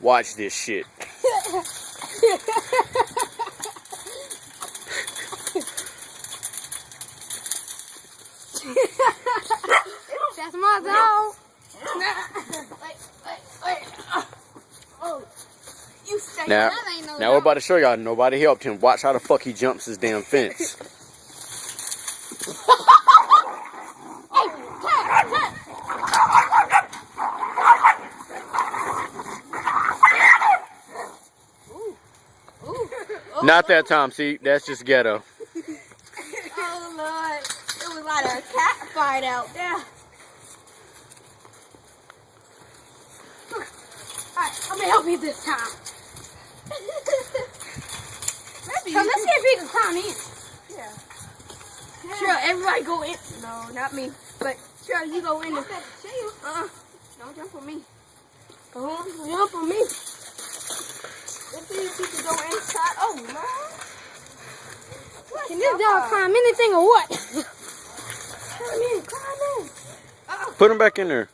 Watch this shit. That's my dog. Oh, you stay. Now, That ain't no now we're about to show y'all nobody helped him. Watch how the fuck he jumps his damn fence. Not that time, see? That's just Ghetto. Oh Lord, it was like a cat fight out there. Alright, I'm gonna help you this time. Maybe So let's see if he can climb in. Yeah. Sure, everybody go in. No, not me. But sure, you go in. Don't jump on me. Don't jump on me. Let's see if you can go inside. Oh no. Can this dog climb anything or what? Climb in. Put him back in there.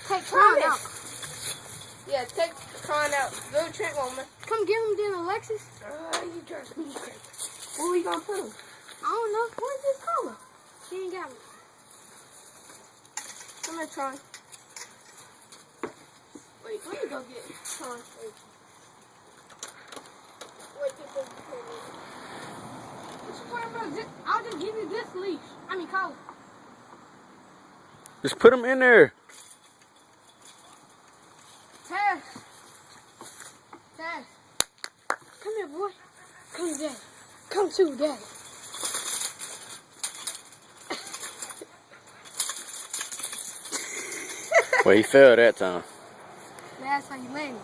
Take Tron out. Yeah, take Tron out. Little trick woman. Come get him then, Alexis. You trust me. Where we gonna put him? I don't know. Where's this color? He ain't got me. Come here, Tron. Wait, let me go get Tron. Wait, I'll just give you this leash. I mean collar. Just put him in there. Taz. Come here, boy. Come to daddy. Come to daddy. Well, he fell that time. That's how you landed.